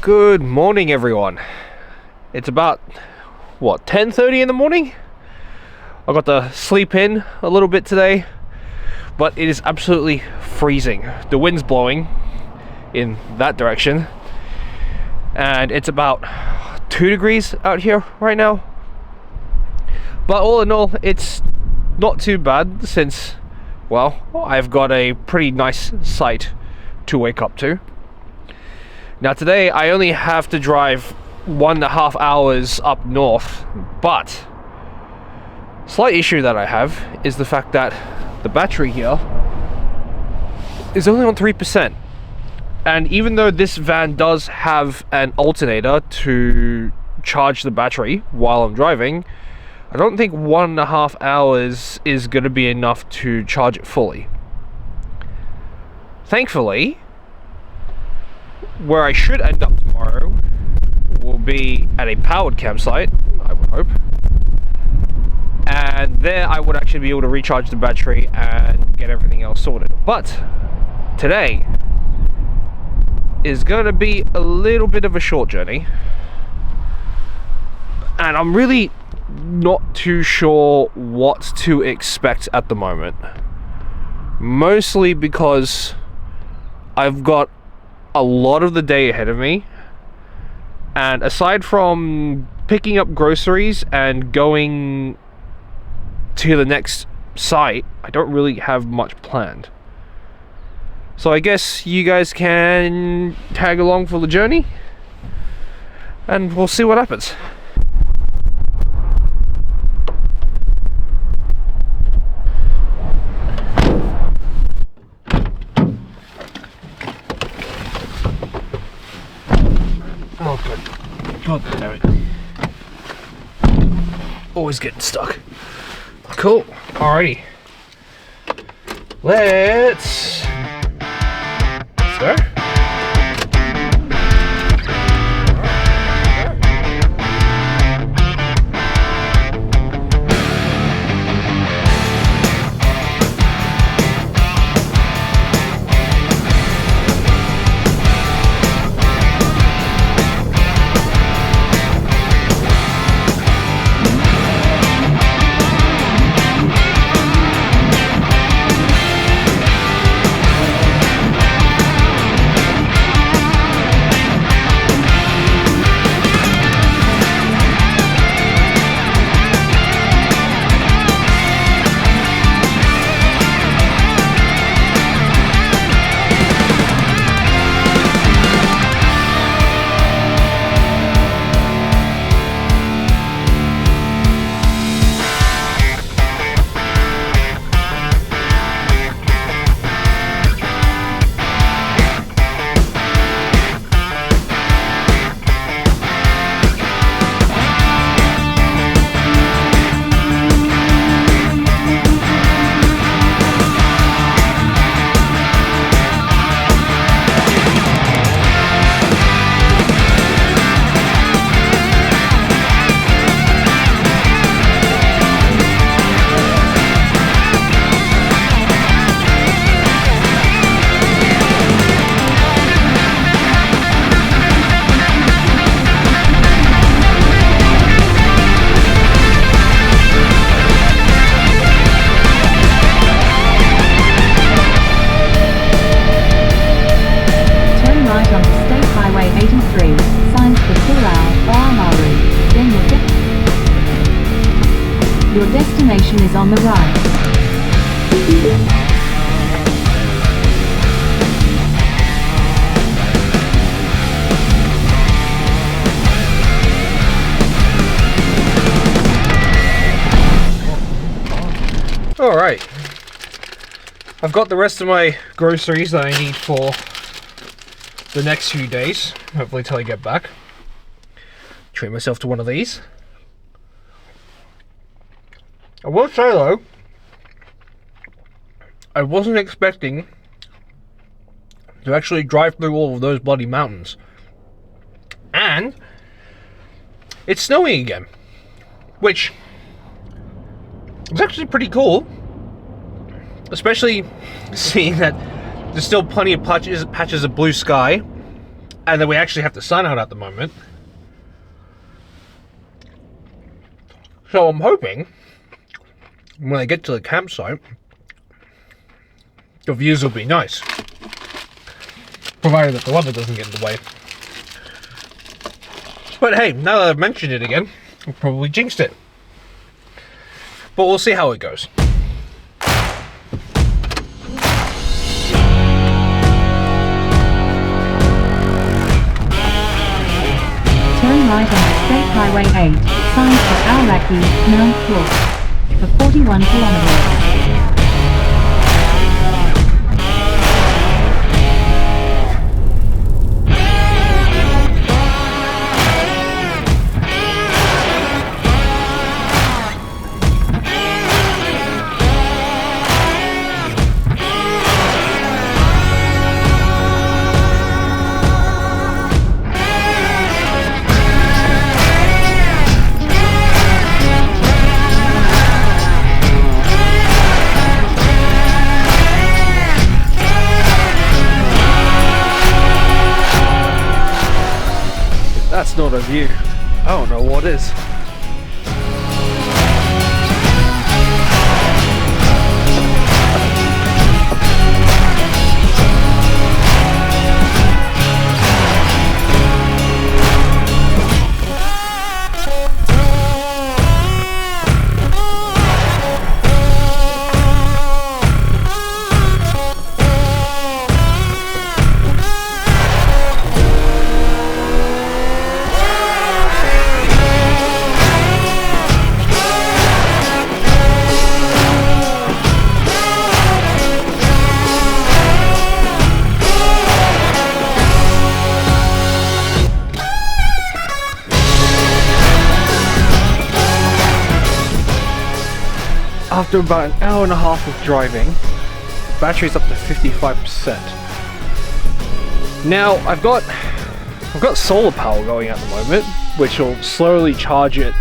Good morning, everyone. It's about, what, 10:30 in the morning? I got to sleep in a little bit today, but it is absolutely freezing. The wind's blowing in that direction, and it's about 2 degrees out here right now. But all in all, it's not too bad since, well, I've got a pretty nice site to wake up to. Now today I only have to drive 1.5 hours up north, but slight issue that I have is the fact that the battery here is only on 3%. And even though this van does have an alternator to charge the battery while I'm driving, I don't think 1.5 hours is going to be enough to charge it fully. Thankfully, where I should end up tomorrow will be at a powered campsite, I would hope. And there I would actually be able to recharge the battery and get everything else sorted. But today is going to be a little bit of a short journey. And I'm really not too sure what to expect at the moment. Mostly because I've got a lot of the day ahead of me, and aside from picking up groceries and going to the next site, I don't really have much planned. So I guess you guys can tag along for the journey and we'll see what happens. Oh, good. God damn it. Always getting stuck. Cool. Alrighty. Let's go. Your destination is on the right. Alright. I've got the rest of my groceries that I need for the next few days, hopefully till I get back. Treat myself to one of these. I will say though, I wasn't expecting to actually drive through all of those bloody mountains. And it's snowing again, which is actually pretty cool, especially seeing that there's still plenty of patches of blue sky and then we actually have the sun out at the moment. So I'm hoping when I get to the campsite, the views will be nice, provided that the weather doesn't get in the way. But hey, now that I've mentioned it again, I've probably jinxed it. But we'll see how it goes. Turn right on State Highway 8, signs for Aoraki, Mount Cook, for 41 kilometers. That's not a view. I don't know what is. After about an hour and a half of driving, the battery's up to 55%. Now I've got solar power going at the moment, which will slowly charge it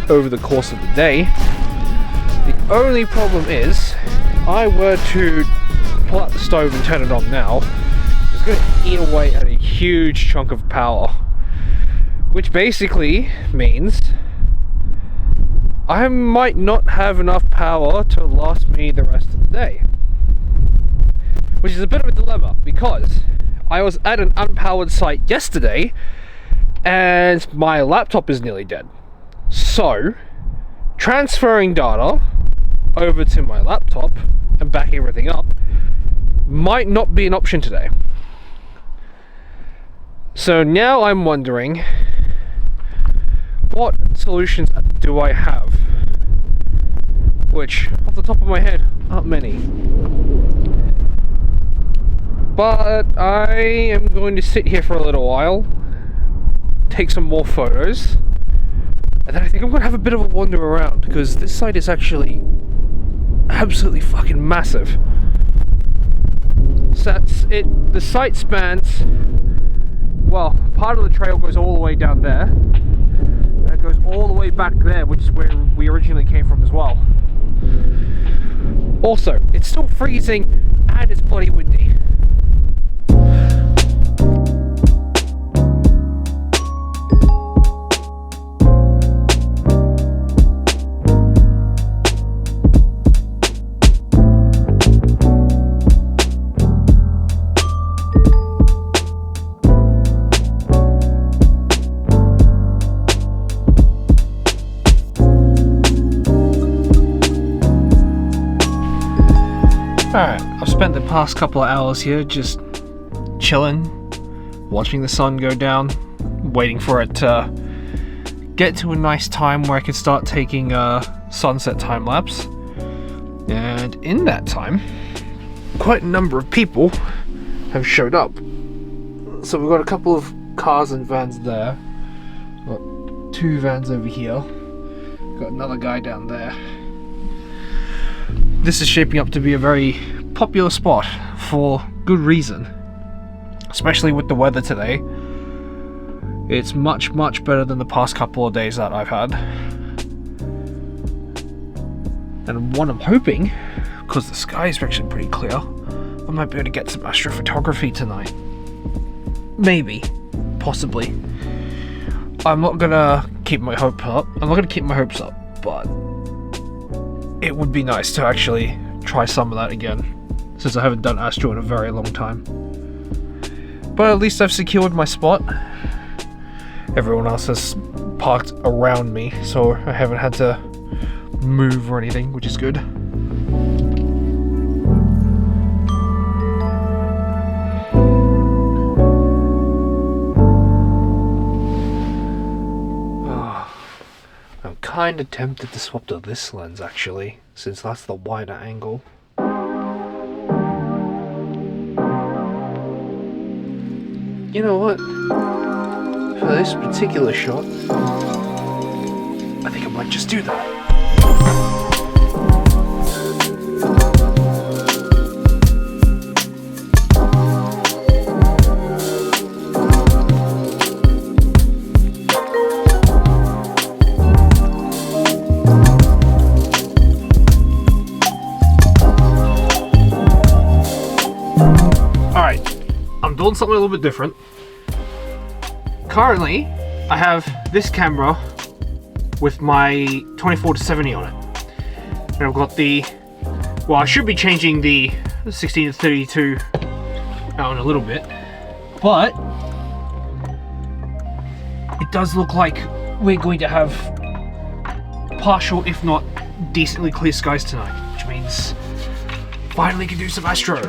over the course of the day. The only problem is, if I were to pull out the stove and turn it on now, it's going to eat away at a huge chunk of power, which basically means I might not have enough power to last me the rest of the day. Which is a bit of a dilemma, because I was at an unpowered site yesterday and my laptop is nearly dead. So, transferring data over to my laptop and backing everything up might not be an option today. So now I'm wondering, what solutions do I have? Which, off the top of my head, aren't many. But I am going to sit here for a little while, take some more photos, and then I think I'm going to have a bit of a wander around, because this site is actually absolutely fucking massive. So the site spans, well, part of the trail goes all the way down there, and it goes all the way back there, which is where we originally came from as well. Also, it's still freezing and it's bloody windy. Alright, I've spent the past couple of hours here just chilling, watching the sun go down, waiting for it to get to a nice time where I can start taking a sunset time lapse. And in that time, quite a number of people have showed up. So we've got a couple of cars and vans there, got two vans over here, got another guy down there. This is shaping up to be a very popular spot for good reason, especially with the weather today. It's much better than the past couple of days that I've had. And what I'm hoping, because the sky is actually pretty clear, I might be able to get some astrophotography tonight. maybe, possibly. I'm not gonna keep my hopes up. But it would be nice to actually try some of that again, since I haven't done Astro in a very long time. But at least I've secured my spot. Everyone else has parked around me, so I haven't had to move or anything, which is good. I'm kind of tempted to swap to this lens actually, since that's the wider angle. You know what? For this particular shot, I think I might just do that. I'm doing something a little bit different. Currently, I have this camera with my 24-70 on it. And I've got the, well, I should be changing the 16-32 out in a little bit, but it does look like we're going to have partial, if not decently clear skies tonight, which means finally can do some Astro.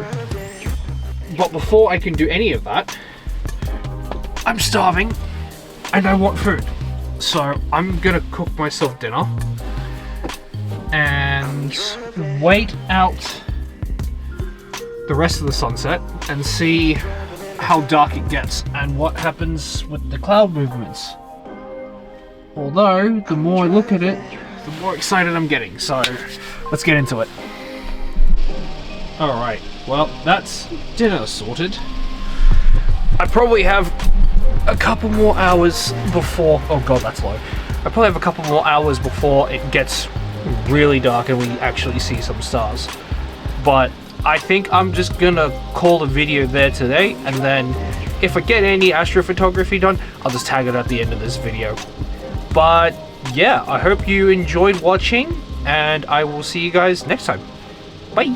But before I can do any of that, I'm starving and I want food. So I'm gonna cook myself dinner and wait out the rest of the sunset and see how dark it gets and what happens with the cloud movements. Although, the more I look at it, the more excited I'm getting. So let's get into it. Alright, well, that's dinner sorted. I probably have a couple more hours before... Oh god, that's low. I probably have a couple more hours before it gets really dark and we actually see some stars. But I think I'm just gonna call the video there today, and then if I get any astrophotography done, I'll just tag it at the end of this video. But yeah, I hope you enjoyed watching, and I will see you guys next time. Bye!